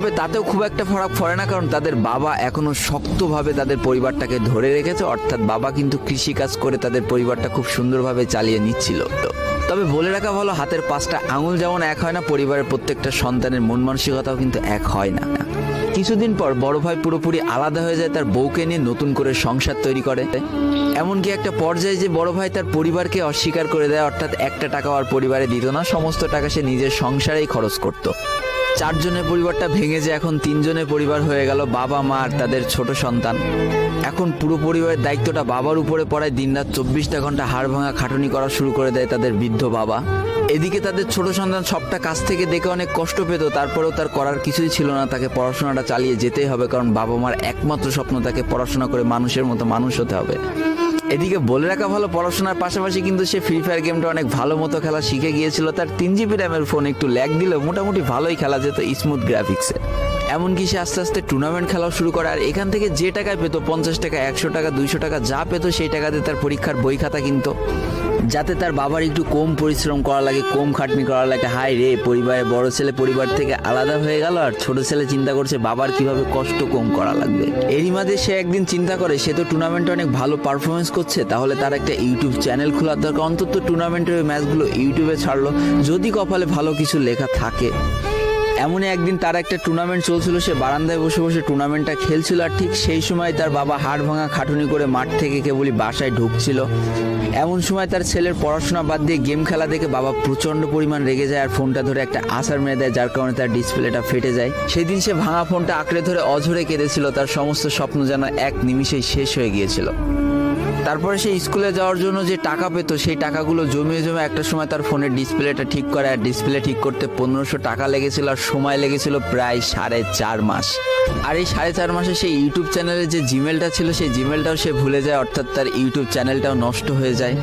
তবে তাতেও খুব একটা ফারাক পড়ে না, কারণ তাদের বাবা এখনো শক্তভাবে তাদের পরিবারটাকে ধরে রেখেছে। অর্থাৎ বাবা কিন্তু কৃষিকাজ করে তাদের পরিবারটা খুব সুন্দরভাবে চালিয়ে নিচ্ছিল। তবে বলে রাখা ভালো, হাতের 5টা আঙুল যেমন এক হয় না, পরিবারের প্রত্যেকটা সন্তানের মন মানসিকতাও কিন্তু এক হয় না। কিছুদিন পর বড় ভাই পুরোপুরি আলাদা হয়ে যায়, তার বউকে নিয়ে নতুন করে সংসার তৈরি করে। এমনকি একটা পর্যায়ে যে বড় ভাই তার পরিবারকে অস্বীকার করে দেয়, অর্থাৎ একটা টাকাও আর পরিবারে দিত না, সমস্ত টাকা সে নিজের সংসারেই খরচ করত। 4 জনের পরিবারটা ভেঙে যায় এখন 3 জনের পরিবার হয়ে গেল, বাবা মা আর তাদের ছোট সন্তান। এখন পুরো পরিবারের দায়িত্বটা বাবার উপরে পড়ায়। দিনরাত 24টা ঘন্টা হাড় ভাঙা খাটুনি করা শুরু করে দেয় তাদের বৃদ্ধ বাবা। এদিকে তাদের ছোট সন্তান সবটা কাছ থেকে দেখে অনেক কষ্ট পেত, তারপরেও তার করার কিছুই ছিল না, তাকে পড়াশোনাটা চালিয়ে যেতেই হবে, কারণ বাবা মার একমাত্র স্বপ্ন তাকে পড়াশোনা করে মানুষের মতো মানুষ হতে হবে। এদিকে বলে রাখা ভালো, পড়াশোনার পাশাপাশি কিন্তু সে ফ্রি ফায়ার গেমটা অনেক ভালো মতো খেলা শিখে গিয়েছিল। তার 3 জিবি র্যামের ফোন একটু ল্যাগ দিলেও মোটামুটি ভালোই খেলা যেত স্মুথ গ্রাফিক্সে। এমনকি সে আস্তে আস্তে টুর্নামেন্ট খেলাও শুরু করে, আর এখান থেকে যে টাকায় পেতো 50 টাকা 100 টাকা 200 টাকা যা পেতো সেই টাকাতে তার পরীক্ষার বই খাতা কিনতো, যাতে তার বাবার একটু কম পরিশ্রম করা লাগে, কম খাটনি করা লাগে। হাই রে, পরিবারে বড় ছেলে পরিবার থেকে আলাদা হয়ে গেল, আর ছোট ছেলে চিন্তা করছে বাবার কিভাবে কষ্ট কম করা লাগবে। এরই মাঝে সে একদিন চিন্তা করে সে তো টুর্নামেন্টে অনেক ভালো পারফরমেন্স করছে, তাহলে তার একটা ইউটিউব চ্যানেল খোলার দরকার। অন্তত টুর্নামেন্টের ম্যাচগুলো ইউটিউবে ছাড়লো, যদি কপালে ভালো কিছু লেখা থাকে। এমনই একদিন তার একটা টুর্নামেন্ট চলছিল, সে বারান্দায় বসে বসে টুর্নামেন্টটা খেলছিল, আর ঠিক সেই সময় তার বাবা হাড় ভাঙা খাটুনি করে মাঠ থেকে কেবলই বাসায় ঢুকছিল। এমন সময় তার ছেলের পড়াশোনা বাদ দিয়ে গেম খেলা দেখে বাবা প্রচন্ড পরিমাণ রেগে যায়, আর ফোনটা ধরে একটা আছাড় মেরে দেয়, যার কারণে তার ডিসপ্লেটা ফেটে যায়। সেদিন সে ভাঙা ফোনটা আঁকড়ে ধরে অঝরে কেঁদেছিল, তার সমস্ত স্বপ্ন যেন এক নিমিষেই শেষ হয়ে গিয়েছিল। তারপরে সে স্কুলে যাওয়ার জন্য যে টাকা পেত, সেই টাকাগুলো জমিয়ে জমে একটা সময় তার ফোনের ডিসপ্লেটা ঠিক করে, আর ডিসপ্লে ঠিক করতে 1500 টাকা লেগেছিল, আর সময় লেগেছিল প্রায় 4.5 মাস। আর এই 4.5 মাসে সেই ইউটিউব চ্যানেলের যে জিমেলটা ছিল, সেই জিমেলটাও সে ভুলে যায়, অর্থাৎ তার ইউটিউব চ্যানেলটাও নষ্ট হয়ে যায়।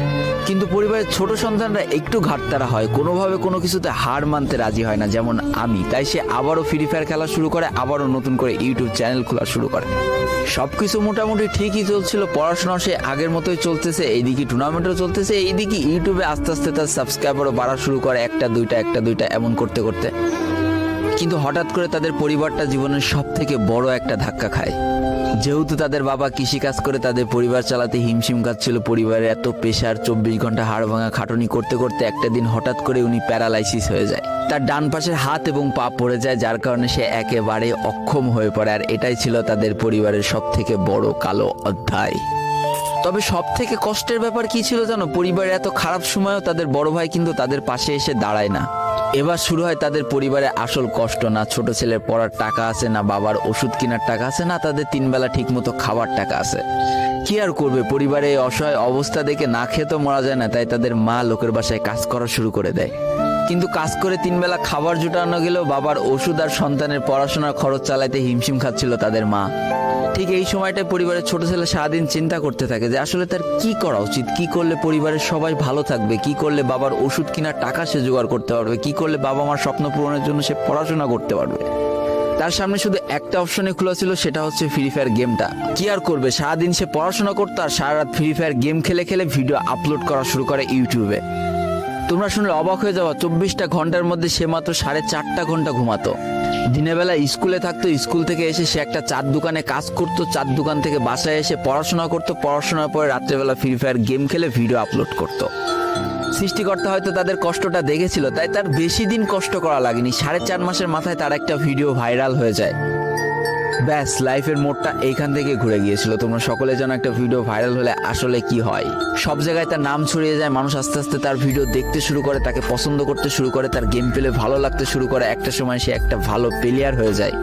কিন্তু পরিবারের ছোট সন্তানরা একটু ঘাটতারা হয়, কোনোভাবে কোনো কিছুতে হার মানতে রাজি হয় না, যেমন আমি। তাই সে আবারও ফ্রি ফায়ার খেলা শুরু করে, আবারও নতুন করে ইউটিউব চ্যানেল খোলা শুরু করে। সবকিছু মোটামুটি ঠিকই চলছিল, পড়াশোনাও সে আগের মতোই চলতেছে, এইদিকে টুর্নামেন্টও চলতেছে, এইদিকে ইউটিউবে আস্তে আস্তে তার সাবস্ক্রাইবারও বাড়া শুরু করে, একটা দুইটা এমন করতে করতে। কিন্তু হঠাৎ করে তাদের পরিবারটা জীবনের সব থেকে বড় একটা ধাক্কা খায়। যেহেতু তাদের বাবা কৃষিকাজ করে তাদের পরিবার চালাতে হিমশিম খাচ্ছিল, পরিবারের এত প্রেশার, 24 ঘন্টা হাড় ভাঙা খাটুনি করতে করতে একটা দিন হঠাৎ করে উনি প্যারালাইসিস হয়ে যায়। তার ডান পাশের হাত এবং পা পড়ে যায়, যার কারণে সে একেবারে অক্ষম হয়ে পড়ে। আর এটাই ছিল তাদের পরিবারের সব থেকে বড় কালো অধ্যায়। তবে সব থেকে কষ্টের ব্যাপার কি ছিল জানো? পরিবারের এত খারাপ সময়ও তাদের বড় ভাই কিন্তু তাদের পাশে এসে দাঁড়ায় না। এবার শুরু হয় তাদের পরিবারে আসল কষ্ট। না ছোট ছেলের পড়ার টাকা আছে, না বাবার ওষুধ কেনার টাকা আছে, না তাদের 3 বেলা ঠিক মতো খাবার টাকা আছে। কি আর করবে, পরিবারে অসহায় অবস্থা দেখে না খেয়ে তো মরা যায় না, তাই তাদের মা লোকের বাসায় কাজ করা শুরু করে দেয়। কিন্তু কাজ করে 3 বেলা খাবার জোটানো গেলেও বাবার ওষুধ আর সন্তানের পড়াশোনার খরচ চালাইতে হিমশিম খাচ্ছিল তাদের মা। ঠিক এই সময়টায় পরিবারের ছোট ছেলে সারাদিন চিন্তা করতে থাকে যে আসলে তার কি করা উচিত, কি করলে পরিবারের সবাই ভালো থাকবে, কি করলে বাবার ওষুধ কেনার টাকা সে জোগাড় করতে পারবে, কি করলে বাবা মার স্বপ্ন পূরণের জন্য সে পড়াশোনা করতে পারবে। তার সামনে শুধু একটা অপশনে খোলা ছিল, সেটা হচ্ছে ফ্রি ফায়ার গেমটা। কি আর করবে, সারাদিন সে পড়াশোনা করতো আর সারা রাত ফ্রি ফায়ার গেম খেলে খেলে ভিডিও আপলোড করা শুরু করে ইউটিউবে। তোমরা শুনলে অবাক হয়ে যাওয়া, 24টা ঘন্টার মধ্যে সে মাত্র 4.5 ঘন্টা ঘুমাতো। দিনের বেলা স্কুলে থাকতো, স্কুল থেকে এসে সে একটা চার দোকানে কাজ করতো, চার দোকান থেকে বাসায় এসে পড়াশোনা করতো, পড়াশোনার পরে রাত্রেবেলা ফ্রি ফায়ার গেম খেলে ভিডিও আপলোড করতো। সৃষ্টিকর্তা হয়তো তাদের কষ্টটা দেখেছিল, তাই তার বেশি দিন কষ্ট করা লাগেনি। 4.5 মাসের মাথায় তার একটা ভিডিও ভাইরাল হয়ে যায়। ব্যাস, লাইফের মোড়টা এইখান থেকে ঘুরে গিয়েছিল। তোমরা সকলে জানো একটা ভিডিও ভাইরাল হলে আসলে কি হয়। সব জায়গায় তার নাম ছড়িয়ে যায়, মানুষ আস্তে আস্তে তার ভিডিও দেখতে শুরু করে, তাকে পছন্দ করতে শুরু করে, তার গেম প্লে ভালো লাগতে শুরু করে। একটা সময় সে একটা ভালো প্লেয়ার হয়ে যায়।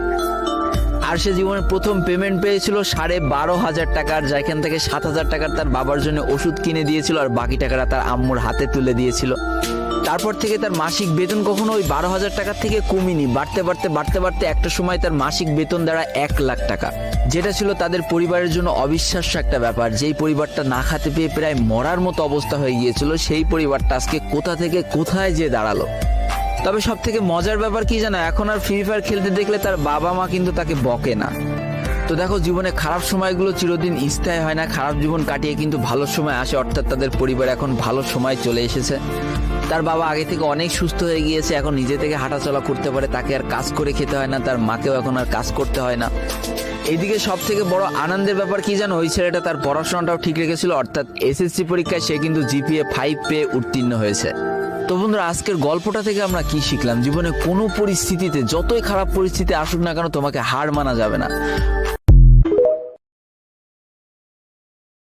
আর সে জীবনের প্রথম পেমেন্ট পেয়েছিল 12,500 টাকার, যেখান থেকে 7,000 টাকার তার বাবার জন্য ওষুধ কিনে দিয়েছিল, আর বাকি টাকাটা তার আম্মুর হাতে তুলে দিয়েছিল। তারপর থেকে তার মাসিক বেতন কখনো ওই 12,000 টাকার থেকে কমেনি, বাড়তে বাড়তে বাড়তে বাড়তে একটা সময় তার মাসিক বেতন দাঁড়ায় 1 লাখ টাকা, যেটা ছিল তাদের পরিবারের জন্য অবিশ্বাস্য একটা ব্যাপার। যেই পরিবারটা না খেতে পেয়ে প্রায় মরার মতো অবস্থা হয়ে গিয়েছিল, সেই পরিবারটা আজকে কোথা থেকে কোথায় যে দাঁড়ালো। তবে সব থেকে মজার ব্যাপার কি জানো, এখন আর ফ্রি ফায়ার খেলতে দেখলে তার বাবা মা কিন্তু তাকে বকে না। তো দেখো, জীবনে খারাপ সময়গুলো চিরদিন স্থায়ী হয় না, খারাপ জীবন কাটিয়ে কিন্তু ভালো সময় আসে, অর্থাৎ তাদের পরিবার এখন ভালো সময় চলে এসেছে। তার বাবা আগে থেকে অনেক সুস্থ হয়ে গিয়েছে, এখন নিজে থেকে হাঁটাচলা করতে পারে, তাকে আর কাজ করে খেতে হয় না, তার মাকেও এখন আর কাজ করতে হয় না। এইদিকে সব থেকে বড় আনন্দের ব্যাপার কি জানো, ওই ছেলেটা তার পড়াশোনাটাও ঠিক রেখেছিল, অর্থাৎ এসএসসি পরীক্ষায় সে কিন্তু জিপিএ 5 পেয়ে উত্তীর্ণ হয়েছে। তো বন্ধুরা, আজকের গল্পটা থেকে আমরা কি শিখলাম? জীবনে কোনো পরিস্থিতিতে, যতই খারাপ পরিস্থিতি আসুক না কেন, তোমাকে হার মানা যাবে না।